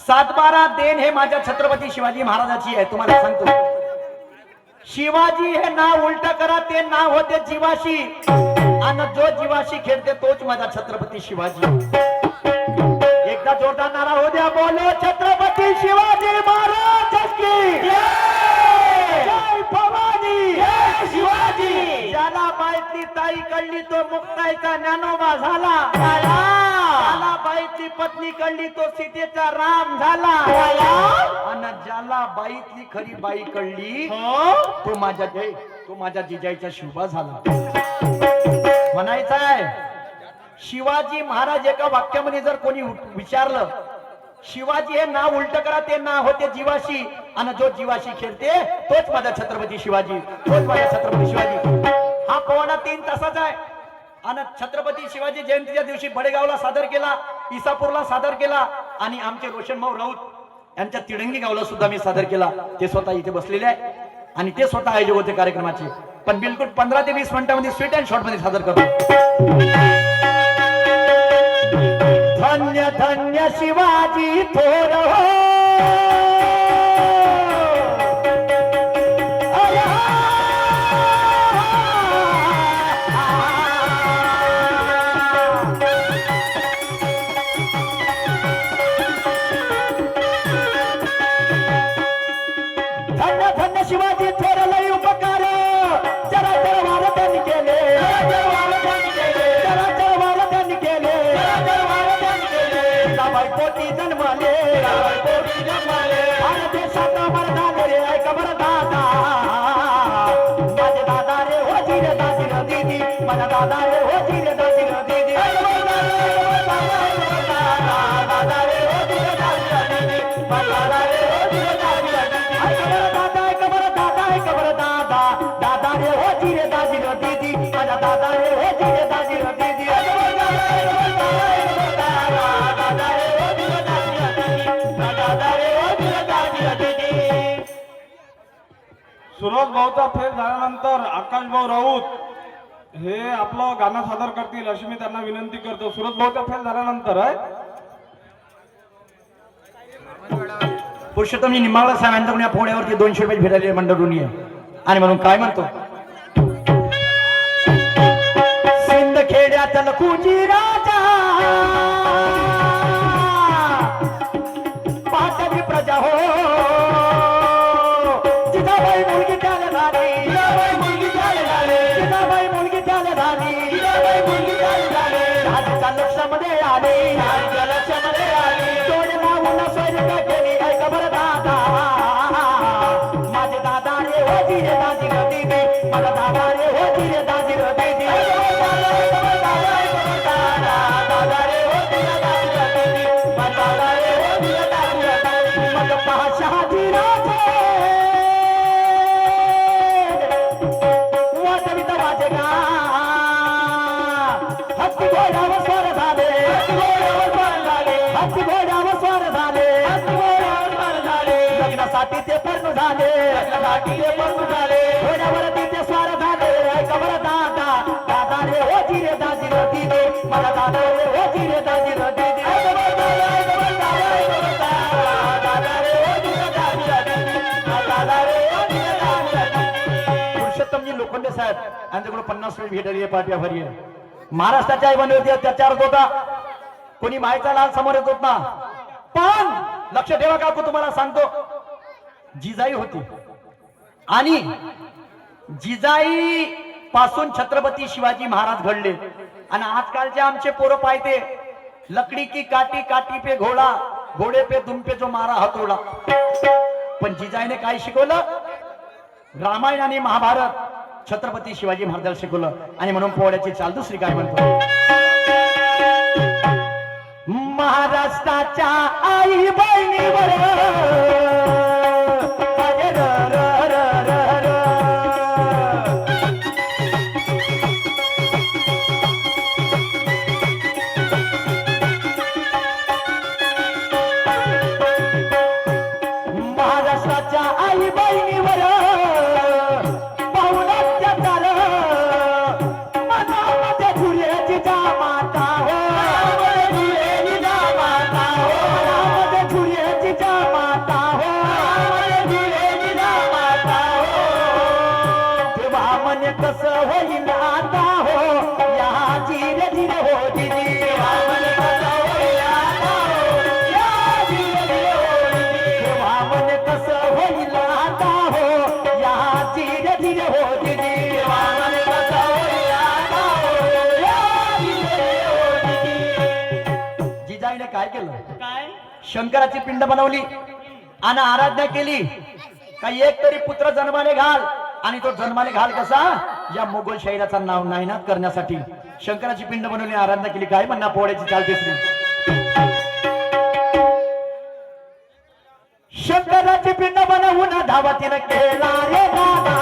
सातबारा देन हे माझ्या छत्रपती शिवाजी महाराजाची आहे. तुम्हाला सांगतो, शिवाजी हे नाव उलट करा, ते नाव होते जीवाशी, आणि जो जीवाशी खेळते तोच माझा छत्रपती शिवाजी. एकदा जोरदार नारा हो द्या, बोलो छत्रपती शिवाजी महाराज की जय, जय भवानी, जय शिवाजी. ज्याला बाईतली ताई कळली तो मुक्ताईचा ज्ञानोबा झाला, ज्याला बाईतली पत्नी कळली तो सीतेचा राम झाला, आणि ज्याला बाईतली खरी बाई कळली तो माझ्या जिजाईचा शिवबा झाला. म्हणायचं आहे, शिवाजी महाराज एका वाक्यामध्ये जर कोणी विचारलं, शिवाजी हे नाव उलट करा, ते नाव होते जीवाशी, आणि जो जीवाशी खेळते तोच माझा छत्रपती शिवाजी, तोच माझा छत्रपती शिवाजी. हा पोवाडा 3 तासाचा आहे, आणि छत्रपती शिवाजी जयंतीच्या दिवशी बडेगावला सादर केला, इसापूरला सादर केला, आणि आमचे रोशन भाऊ राऊत यांच्या तिडंगी गावला सुद्धा मी सादर केला. ते स्वतः इथे बसलेले आहे आणि ते स्वतः आयोजक होते कार्यक्रमाचे. पण बिलकुल 15 ते 20 मिनिटांमध्ये स्वीट अँड शॉर्ट मध्ये सादर करतो. धन्य धन्य शिवाजी थोर हो, धन्य धन्य शिवाजी थोर लई उपकार, जरा जरा त्यांनी केले, जरा जरा त्यांनी केले, बाई पोटी जन्मले, आणि देशात मरदाने रे, ऐका बरं दादा, माझे दादा रे होती रे दादी र दीदी, माझा दादा रे होती रे दादी र दीदी, दादा रे होती रे दादी र दीदी, दादा रे होती रे दादी र दीदी, ऐका बरं दादा, ऐका बरं दादा, दादा रे होती रे दादी र दीदी, माझा दादा रे होती रे दादी र दीदी, सुरज भाऊचा फेल झाल्यानंतर आकाश भाऊ राऊत हे आपलं गाणं सादर करतील अशी मी त्यांना विनंती करतो. सुरज भाऊचा फेल झाल्यानंतर आहे पुरुषोत्तम निंबाळकर साहेबांकडून या पोळ्यावरती 200 रुपये भेटायले मंडळून आणि म्हणून काय म्हणतो, सिंदखेड्यात लखुजी राजा, पाटवी प्रजा हो, जिजाबाई मुलगी त्याला झाली, जिजाबाई मुलगी त्याला झाली, जिजाबाई मुलगी त्याला झाली, जिजाबाई मुलगी त्याला झाली, राजाच्या लक्षामध्ये आली, राजाच्या लक्षामध्ये आली, डोळे लावून स्वैरिका केली, ऐका बरं दादा, माझे दादा रे होती रे दादी र दीदी, माझा दादा रे होती रे दादी र दीदी, दादा रे होती रे दादी र दीदी, माझा दादा रे होती रे दादी र दीदी, मग पहा शहाजी राजे वाजवित वाजे गा, हत्ती घोड्यावर स्वार झाले, हत्ती घोड्यावर स्वार झाले, हत्ती घोड्यावर स्वार झाले, हत्ती घोड्यावर स्वार झाले, लग्नासाठी ते पूर्ण झाले, लग्नासाठी ते पूर्ण झाले, घोड्यावर तिथे स्वार झाले, ऐका बरं दादा, दादा रे होती रे दादी र दीदी, मला दादा रे होती रे दादी र दीदी, ऐका बरं दादा, ऐका बरं दादा, ऐका बरं दादा, दादा रे होती रे दादी र दीदी, दादा रे होती रे दादी र दीदी. पुरुषोत्तमजी लोखंडे साहेब यांच्याकडून 50 रुपये भेटली पाठी आभारी आहे. महाराष्ट्राच्या आईवडील अत्याचार होत होता, कोणी मायचा लाल समोर येत होत ना, पण लक्ष ठेवा काकू, तुम्हाला सांगतो, जिजाई होती आणि जिजाई पासून छत्रपती शिवाजी महाराज घडले. आणि आजकालचे आमचे पोरं पाहते, लकडी की काटी, काटी पे घोडा, घोडे पे दुम पे जो मारा हतोडा. पण जिजाईने काय शिकवलं, रामायण आणि महाभारत छत्रपती शिवाजी महाराजांना शिकवलं. आणि म्हणून पोवाड्याची चाल दुसरी काय म्हणतो, महाराष्ट्राच्या आई बहिणीवर महाराष्ट्राच्या आई बहिणीवर पाहुण्याच्या चाल, मनामध्ये झुर्याची जा माता हो, मनामध्ये झुर्याची जिजाईने काय केलं? काय शंकराची पिंड बनवली आणि आराधना केली. काही एक तरी पुत्र जन्माने घाल, आणि तो जन्माने घाल कसा? या मोगल शहराचा नाव नायनाट करण्यासाठी शंकराची पिंड बनवली, आराधना केली. काय म्हणणार पोळ्याची चाल तिसरी. शंकराची पिंड बनवून धावतीनं केला रे दादा,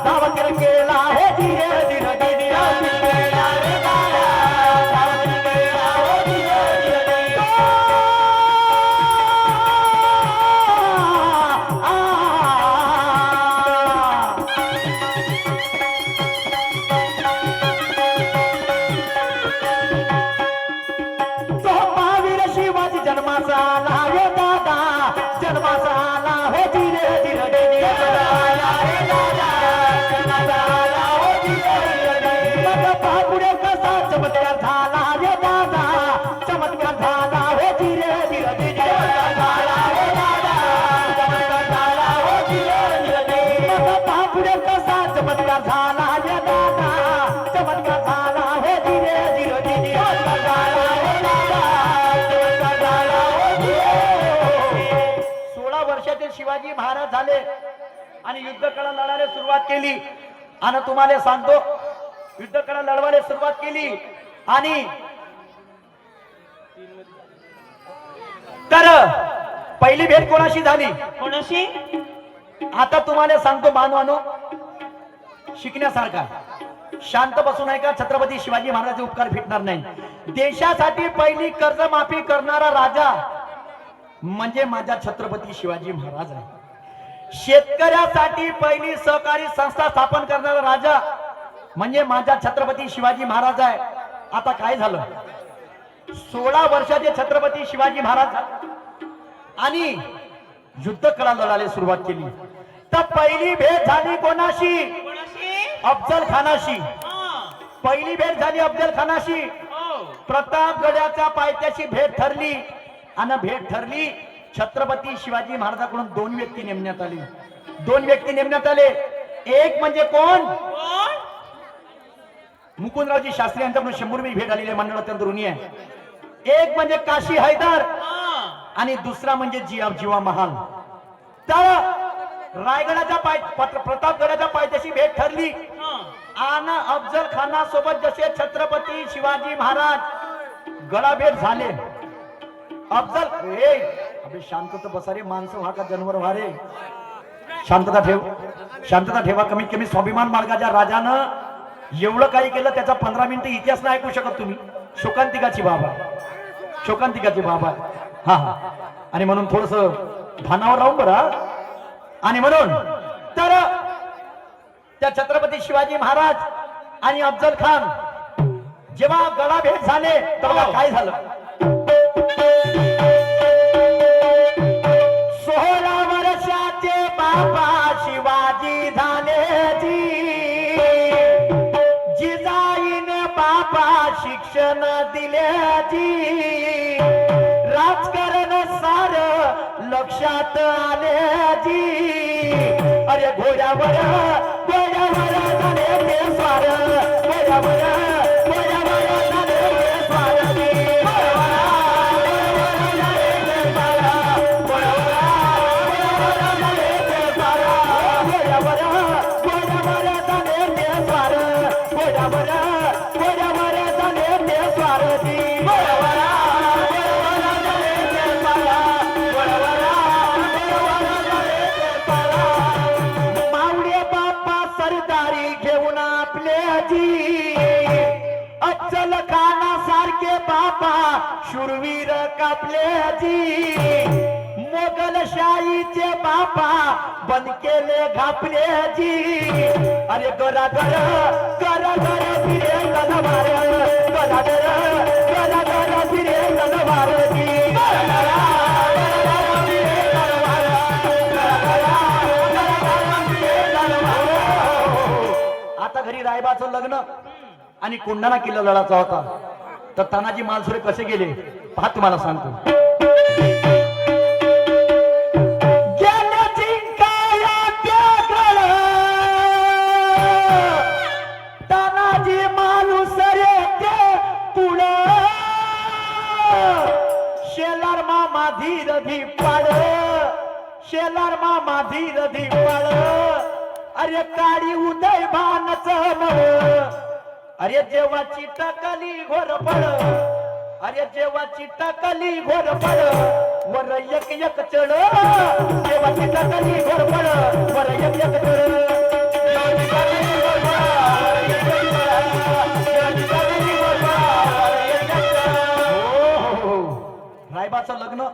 धावतीनं केला हे धीरे धीरे धीरे केला रे दादा, धावतीनं केला हे धीरे धीरे धीरे. तो महावीर शिवाजी जन्माचा आला रे दादा, जन्माचा आला हो धीरे धीरे धीरे आला रे दादा, जन्माचा आला हो धीरे धीरे धीरे. मग पहा पुढे कसा चमत्कार झाला रे दादा, चमत्कार झाला हो धीरे धीरे धीरे झाला रे दादा, चमत्कार झाला हो धीरे धीरे धीरे. मग पहा पुढे कसा चमत्कार झाला रे दादा, चमत्कार झाला हो धीरे धीरे धीरे झाला रे दादा, चमत्कार झाला हो धीरे. 16 वर्षाचे शिवाजी महाराज झाले आणि युद्ध कला लढायला सुरुवात केली. आणि तुम्हाला सांगतो, युद्ध कला लढवायला सुरुवात केली आणि तर पहिली भेट कोणाशी झाली? कोणाशी? आता तुम्हाला सांगतो बांधवानो, शिकण्यासारखा. शांत बसून ऐका, छत्रपती शिवाजी महाराजांचे उपकार भेटणार नाही. देशासाठी पहिली कर्जमाफी करणारा राजा म्हणजे माझा छत्रपती शिवाजी महाराज आहे. शेतकऱ्यासाठी पहिली सहकारी संस्था स्थापन करणारा राजा म्हणजे माझा छत्रपती शिवाजी महाराज आहे. आता काय झालं? 16 वर्षाचे छत्रपती शिवाजी महाराज आणि युद्ध कला लढायला सुरुवात केली. तर पहिली भेट झाली कोणाशी? कोणाशी? अफजल खानाशी. हा. पहिली भेट झाली अफजल खानाशी. हो. प्रतापगडाच्या पायथ्याशी भेट ठरली आणि भेट ठरली. छत्रपती शिवाजी महाराजांकडून 2 व्यक्ती नेमण्यात आली. 2 व्यक्ती नेमण्यात आले. एक म्हणजे कोण? कोण? मुकुंदरावजी शास्त्री यांच्याकडून 100वी भेट आलेली आहे, मंडळ अत्यंत ऋणी आहे. एक म्हणजे काशी हैदर हा. आणि दुसरा म्हणजे जीवा महाल. तर रायगडाच्या प्रतापगडाच्या पायथ्याशी भेट ठरली हा. आणि अफजल खानासोबत जसे छत्रपती शिवाजी महाराज गडाभेट झाले. अफजल अबे शांतता बसा रे, माणसं व्हा का जनवर व्हा रे? शांतता ठेव, शांतता ठेवा. कमीत कमी स्वाभिमान मार्गाच्या राजानं एवढं काही केलं, त्याचा 15 मिनिटं इतिहास नाही ऐकू शकत तुम्ही. शोकांतिकाची बाबा, शोकांतिकाची बाबा. हा हा. आणि म्हणून थोडस भानावर राहून बरं. आणि म्हणून तर त्या छत्रपती शिवाजी महाराज आणि अफजल खान जेव्हा गडाभेट झाले तेव्हा काय झालं? 16 वर्षाचे बाबा शिवाजी झाले जी, जिजाईने बाबा शिक्षण दिले जी, राजकारण सार लक्षात आले जी. अरे घोड्यावर झाले ते स्वार, घोड्यावर झाले ते स्वार जी. मावळे बाप्पा सरदारी घेऊन आपले जी, अफजल खानासारखे बाबा शूरवीर कापले जी, मोगलशाहीचे बाबा बंद केले घापले जी. अरे गरा फिरे तलवार, गरा फिरे तलवार जी. आता घरी रायबाचं लग्न आणि कोंढाणा किल्ला लढायचा होता. तर तानाजी मालसुरे कसे गेले पहा, तुम्हाला सांगतो. मामा धीर धीपाळ शेलार मामा धीर धीपाळ अरे काळी उदय भानच मळ अरे जेव्हाची टाकली घोर पळ अरे जेव्हाची टाकली घोर पळ वर एक एक चढ जेव्हाची टाकली घोर पळ वर एक एक चढ रायबाचं लग्न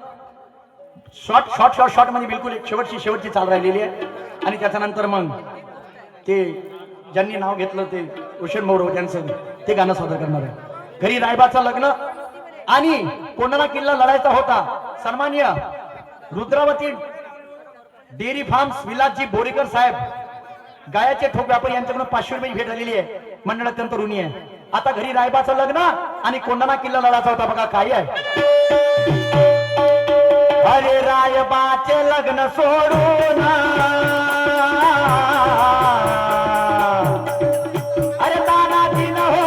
शॉर्ट मध्ये बिलकुल एक शेवटची चाल राहिलेली आहे आणि त्याच्यानंतर मग ते ज्यांनी नाव घेतलं ते उशेन मोर त्यांचं ते गाणं सादर करणार आहे. घरी रायबाचं लग्न आणि कोणाला किल्ला लढायचा होता. सन्माननीय रुद्रावती डेअरी फार्म्स विलासजी बोरेकर साहेब गायाचे ठोक व्यापारी यांच्याकडून 500 रुपये भेट आलेली आहे. मंडळ अत्यंत ऋणी आहे. आता घरी रायबाचं लग्न आणि कोणाला किल्ला लढायचा होता बघा काय आहे. अरे रायबाचे लग्न सोडून अरे तानाजी न हो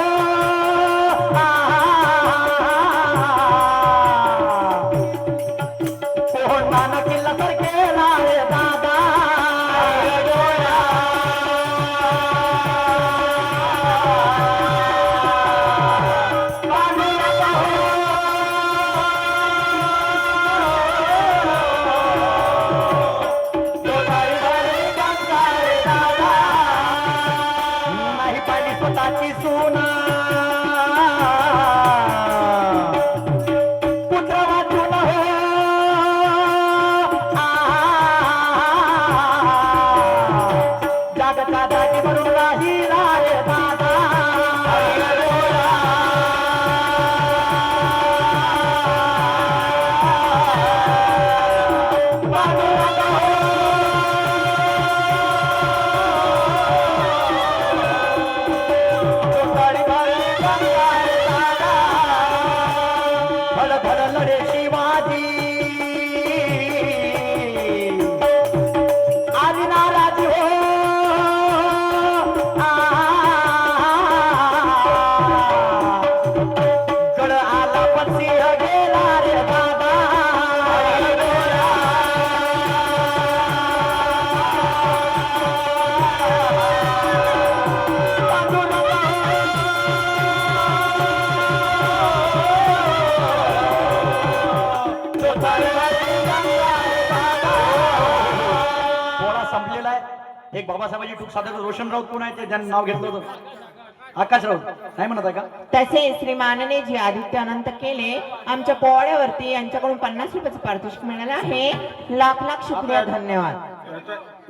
कोणाला किल्ला तर केला रे दादा एक बाबासाहेबांची टूक सादर रोशन राऊत कोण आहे ते ज्यांनी नाव घेतलं होतं आकाश राऊत नाही म्हणत आहे का. तसे श्री मानने जी आदित्य अनंत केले आमच्या पोवाड्यावरती यांच्याकडून 50 रुपयाचं पारितोषिक मिळालं आहे. लाख लाख शुक्रिया धन्यवाद.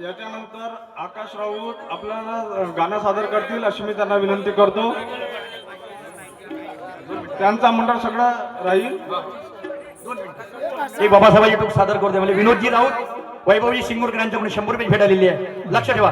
याच्यानंतर आकाश राऊत आपल्याला गाणं सादर करतील अशी मी त्यांना विनंती करतो. त्यांचा मंडळ सगळं राहील. एक बाबासाहेबांची टूक सादर करते म्हणजे विनोदजी राऊत वैभवजी शिंगोरकर यांच्याकडून 100 रुपये भेट आलेली आहे. लक्ष ठेवा.